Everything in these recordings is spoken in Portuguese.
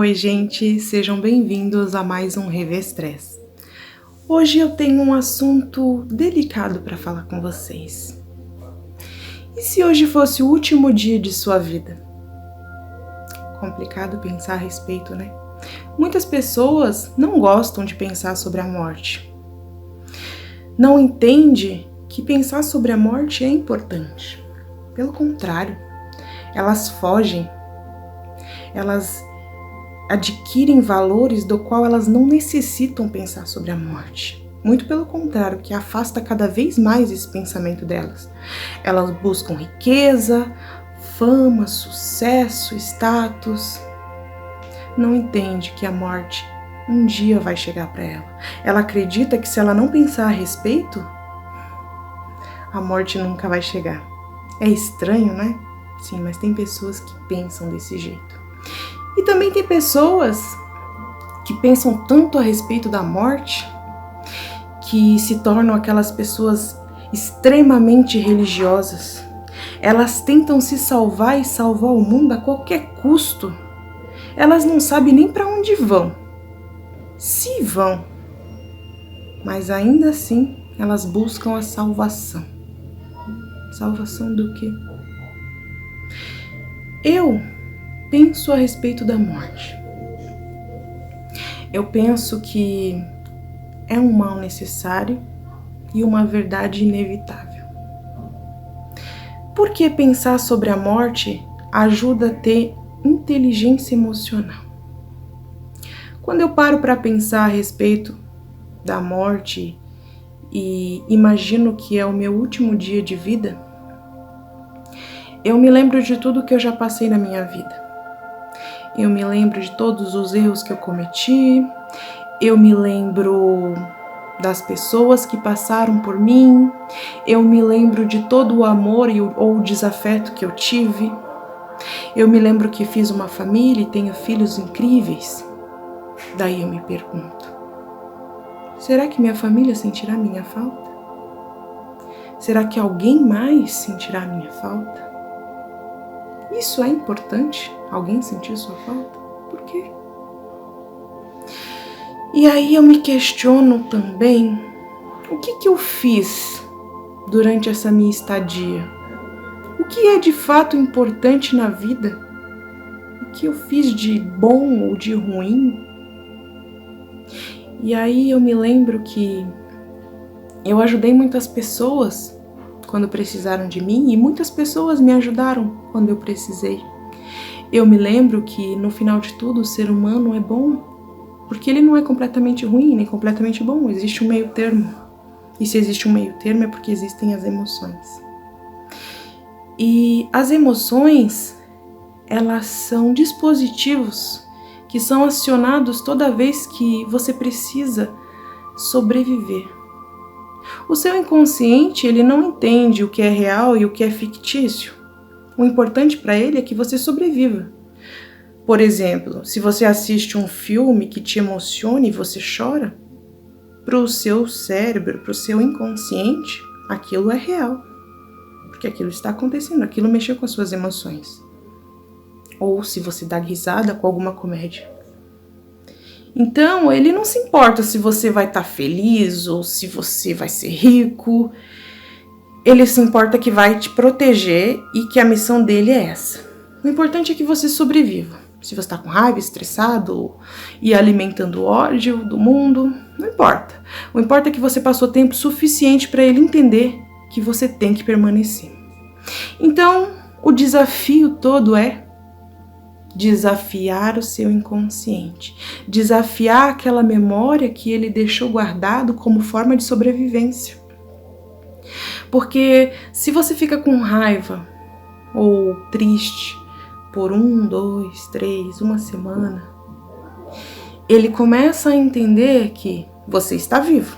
Oi, gente, sejam bem-vindos a mais um Revestress. Hoje eu tenho um assunto delicado para falar com vocês. E se hoje fosse o último dia de sua vida? Complicado pensar a respeito, né? Muitas pessoas não gostam de pensar sobre a morte. Não entendem que pensar sobre a morte é importante. Pelo contrário, elas fogem. Elas adquirem valores do qual elas não necessitam pensar sobre a morte. Muito pelo contrário, que afasta cada vez mais esse pensamento delas. Elas buscam riqueza, fama, sucesso, status. Não entende que a morte um dia vai chegar para ela. Ela acredita que se ela não pensar a respeito, a morte nunca vai chegar. É estranho, né? Sim, mas tem pessoas que pensam desse jeito. E também tem pessoas que pensam tanto a respeito da morte que se tornam aquelas pessoas extremamente religiosas. Elas tentam se salvar e salvar o mundo a qualquer custo. Elas não sabem nem para onde vão. Se vão. Mas ainda assim, elas buscam a salvação. Salvação do quê? Eu penso a respeito da morte. Eu penso que é um mal necessário e uma verdade inevitável. Porque pensar sobre a morte ajuda a ter inteligência emocional. Quando eu paro para pensar a respeito da morte e imagino que é o meu último dia de vida, eu me lembro de tudo que eu já passei na minha vida. Eu me lembro de todos os erros que eu cometi, eu me lembro das pessoas que passaram por mim, eu me lembro de todo o amor ou o desafeto que eu tive, eu me lembro que fiz uma família e tenho filhos incríveis. Daí eu me pergunto, será que minha família sentirá minha falta? Será que alguém mais sentirá minha falta? Isso é importante? Alguém sentir sua falta? Por quê? E aí eu me questiono também, o que eu fiz durante essa minha estadia? O que é de fato importante na vida? O que eu fiz de bom ou de ruim? E aí eu me lembro que eu ajudei muitas pessoas quando precisaram de mim e muitas pessoas me ajudaram quando eu precisei. Eu me lembro que no final de tudo o ser humano é bom, porque ele não é completamente ruim nem completamente bom, existe um meio termo. E se existe um meio termo é porque existem as emoções. E as emoções, elas são dispositivos que são acionados toda vez que você precisa sobreviver. O seu inconsciente, ele não entende o que é real e o que é fictício. O importante para ele é que você sobreviva. Por exemplo, se você assiste um filme que te emociona e você chora, para o seu cérebro, para o seu inconsciente, aquilo é real. Porque aquilo está acontecendo, aquilo mexeu com as suas emoções. Ou se você dá risada com alguma comédia. Então, ele não se importa se você vai estar feliz ou se você vai ser rico. Ele se importa que vai te proteger e que a missão dele é essa. O importante é que você sobreviva. Se você está com raiva, estressado e alimentando o ódio do mundo, não importa. O importante é que você passou tempo suficiente para ele entender que você tem que permanecer. Então, o desafio todo é desafiar o seu inconsciente, desafiar aquela memória que ele deixou guardado como forma de sobrevivência. Porque se você fica com raiva ou triste por 1, 2, 3, uma semana, ele começa a entender que você está vivo.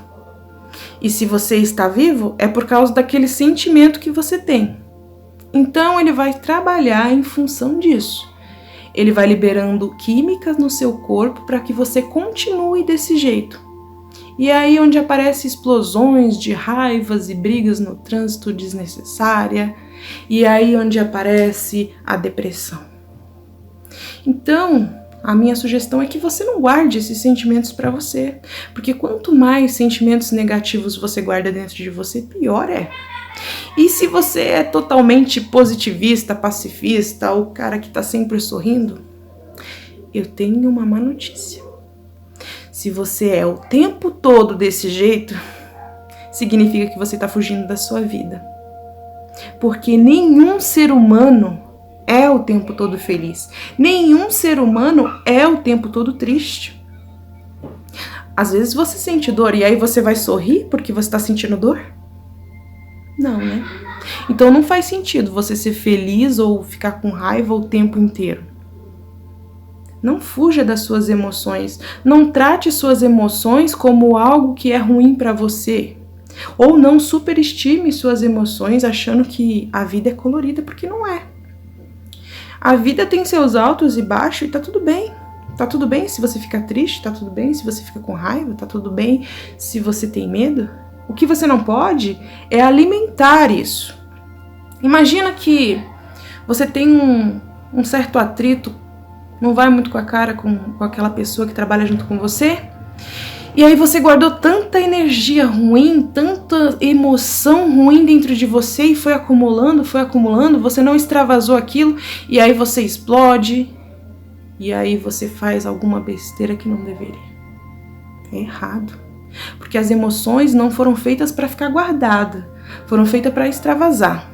E se você está vivo, é por causa daquele sentimento que você tem. Então ele vai trabalhar em função disso. Ele vai liberando químicas no seu corpo para que você continue desse jeito. E é aí onde aparecem explosões de raivas e brigas no trânsito desnecessária. E é aí onde aparece a depressão. Então, A minha sugestão é que você não guarde esses sentimentos para você, porque quanto mais sentimentos negativos você guarda dentro de você, pior é. E se você é totalmente positivista, pacifista, o cara que tá sempre sorrindo, eu tenho uma má notícia. Se você é o tempo todo desse jeito, significa que você tá fugindo da sua vida. Porque nenhum ser humano é o tempo todo feliz. Nenhum ser humano é o tempo todo triste. Às vezes você sente dor e aí você vai sorrir porque você está sentindo dor? Não, né? Então não faz sentido você ser feliz ou ficar com raiva o tempo inteiro. Não fuja das suas emoções. Não trate suas emoções como algo que é ruim para você. Ou não superestime suas emoções achando que a vida é colorida, porque não é. A vida tem seus altos e baixos e tá tudo bem. Tá tudo bem se você fica triste, tá tudo bem se você fica com raiva, tá tudo bem se você tem medo. O que você não pode é alimentar isso. Imagina que você tem um certo atrito, não vai muito com a cara com aquela pessoa que trabalha junto com você, e aí você guardou tanta energia ruim, tanta emoção ruim dentro de você e foi acumulando, você não extravasou aquilo e aí você explode e aí você faz alguma besteira que não deveria. É errado, porque as emoções não foram feitas para ficar guardadas, foram feitas para extravasar.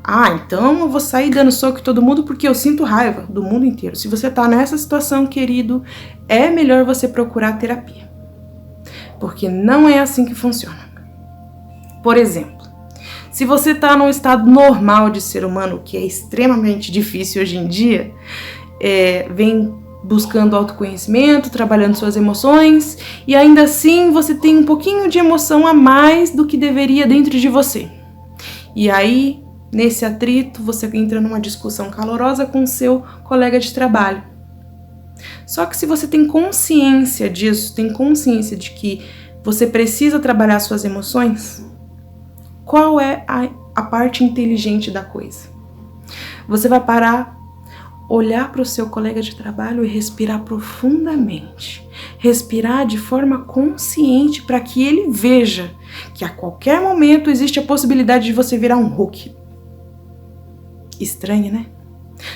Ah, então eu vou sair dando soco em todo mundo porque eu sinto raiva do mundo inteiro. Se você tá nessa situação, querido, é melhor você procurar terapia. Porque não é assim que funciona. Por exemplo, se você tá num estado normal de ser humano, que é extremamente difícil hoje em dia, vem buscando autoconhecimento, trabalhando suas emoções, e ainda assim você tem um pouquinho de emoção a mais do que deveria dentro de você. E aí, nesse atrito, você entra numa discussão calorosa com seu colega de trabalho. Só que se você tem consciência disso, tem consciência de que você precisa trabalhar suas emoções, qual é a parte inteligente da coisa? Você vai parar, olhar para o seu colega de trabalho e respirar profundamente. Respirar de forma consciente para que ele veja que a qualquer momento existe a possibilidade de você virar um Hulk. Estranho, né?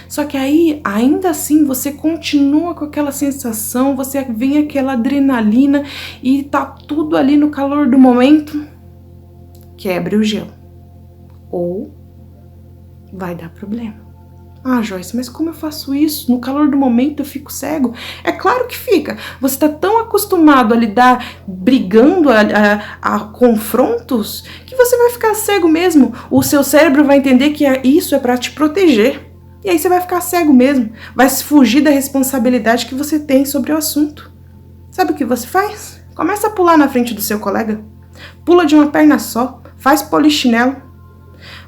Só que aí, ainda assim, você continua com aquela sensação, você vem aquela adrenalina e tá tudo ali no calor do momento. Quebre o gelo. Ou vai dar problema. Ah, Joyce, mas como eu faço isso? No calor do momento eu fico cego? É claro que fica. Você tá tão acostumado a lidar brigando, a confrontos, que você vai ficar cego mesmo. O seu cérebro vai entender que isso é para te proteger. E aí você vai ficar cego mesmo. Vai se fugir da responsabilidade que você tem sobre o assunto. Sabe o que você faz? Começa a pular na frente do seu colega. Pula de uma perna só. Faz polichinelo.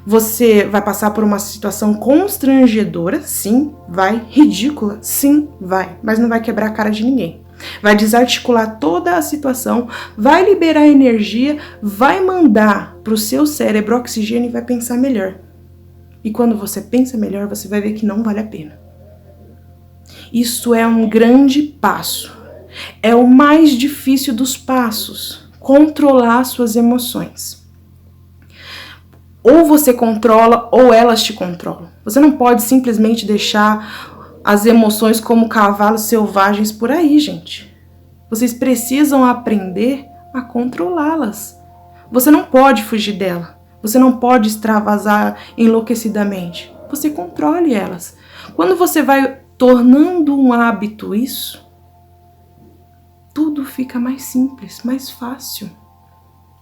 Você vai passar por uma situação constrangedora, sim, vai. Ridícula, sim, vai. Mas não vai quebrar a cara de ninguém. Vai desarticular toda a situação, vai liberar energia, vai mandar para o seu cérebro oxigênio e vai pensar melhor. E quando você pensa melhor, você vai ver que não vale a pena. Isso é um grande passo. É o mais difícil dos passos. Controlar suas emoções. Ou você controla ou elas te controlam. Você não pode simplesmente deixar as emoções como cavalos selvagens por aí, gente. Vocês precisam aprender a controlá-las. Você não pode fugir dela. Você não pode extravasar enlouquecidamente. Você controle elas. Quando você vai tornando um hábito isso, tudo fica mais simples, mais fácil.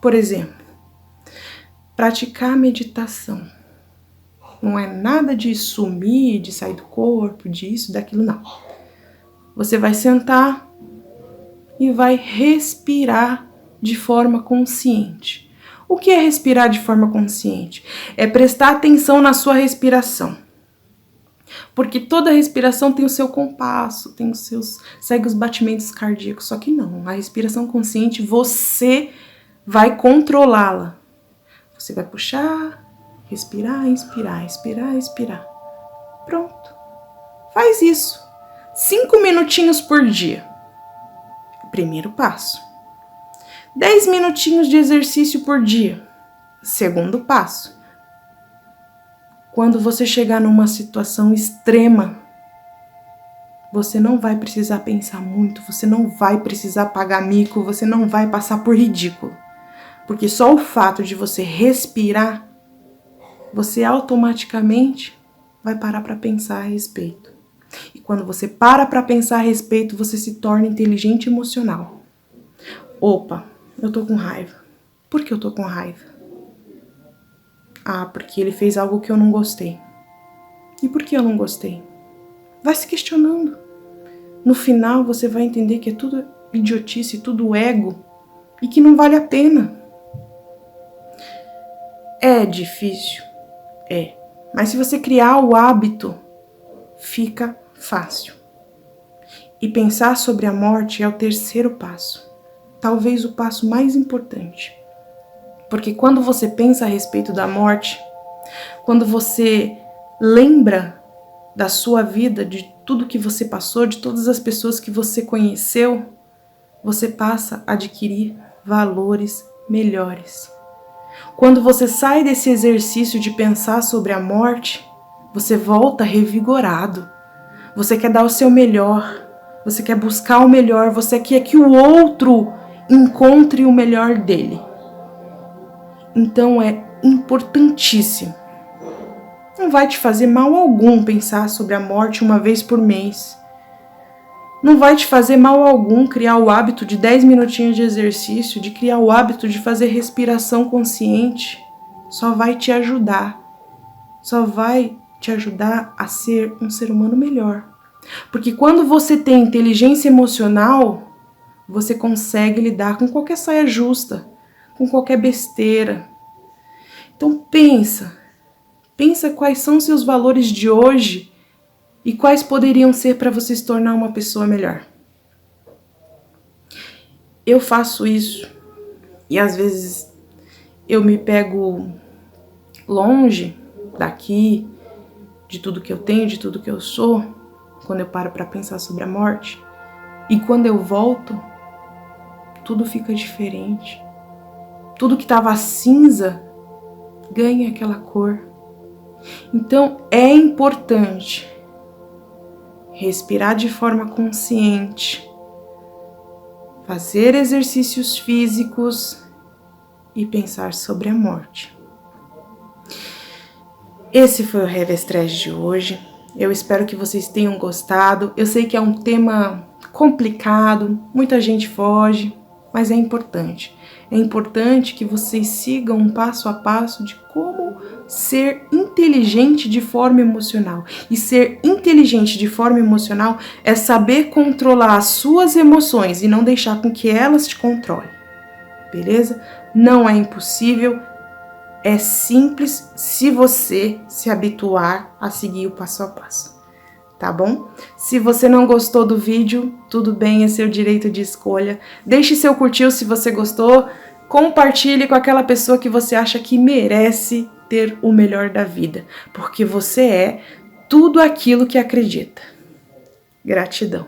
Por exemplo, praticar meditação. Não é nada de sumir, de sair do corpo, disso, daquilo, não. Você vai sentar e vai respirar de forma consciente. O que é respirar de forma consciente? É prestar atenção na sua respiração. Porque toda respiração tem o seu compasso, tem os seus, segue os batimentos cardíacos. Só que não, a respiração consciente você vai controlá-la. Você vai puxar, respirar, inspirar, respirar, expirar. Pronto. Faz isso. 5 minutinhos por dia. Primeiro passo. 10 minutinhos de exercício por dia. Segundo passo. Quando você chegar numa situação extrema, você não vai precisar pensar muito, você não vai precisar pagar mico, você não vai passar por ridículo. Porque só o fato de você respirar, você automaticamente vai parar para pensar a respeito. E quando você para pensar a respeito, você se torna inteligente e emocional. Opa, eu tô com raiva. Por que eu tô com raiva? Ah, porque ele fez algo que eu não gostei. E por que eu não gostei? Vai se questionando. No final você vai entender que é tudo idiotice, tudo ego e que não vale a pena. É difícil? É. Mas se você criar o hábito, fica fácil. E pensar sobre a morte é o terceiro passo. Talvez o passo mais importante. Porque quando você pensa a respeito da morte, quando você lembra da sua vida, de tudo que você passou, de todas as pessoas que você conheceu, você passa a adquirir valores melhores. Quando você sai desse exercício de pensar sobre a morte, você volta revigorado. Você quer dar o seu melhor, você quer buscar o melhor, você quer que o outro encontre o melhor dele. Então é importantíssimo. Não vai te fazer mal algum pensar sobre a morte uma vez por mês. Não vai te fazer mal algum criar o hábito de 10 minutinhos de exercício, de criar o hábito de fazer respiração consciente. Só vai te ajudar. Só vai te ajudar a ser um ser humano melhor. Porque quando você tem inteligência emocional, você consegue lidar com qualquer saia justa, com qualquer besteira. Então pensa quais são seus valores de hoje e quais poderiam ser para você se tornar uma pessoa melhor. Eu faço isso e às vezes eu me pego longe daqui, de tudo que eu tenho, de tudo que eu sou, quando eu paro para pensar sobre a morte. E quando eu volto, tudo fica diferente. Tudo que estava cinza ganha aquela cor. Então é importante respirar de forma consciente, fazer exercícios físicos e pensar sobre a morte. Esse foi o Revestress de hoje. Eu espero que vocês tenham gostado. Eu sei que é um tema complicado, muita gente foge, mas é importante. É importante que vocês sigam um passo a passo de como ser inteligente de forma emocional. E ser inteligente de forma emocional é saber controlar as suas emoções e não deixar com que elas te controlem. Beleza? Não é impossível, é simples se você se habituar a seguir o passo a passo. Tá bom? Se você não gostou do vídeo, tudo bem, é seu direito de escolha. Deixe seu curtir se você gostou. Compartilhe com aquela pessoa que você acha que merece ter o melhor da vida. Porque você é tudo aquilo que acredita. Gratidão.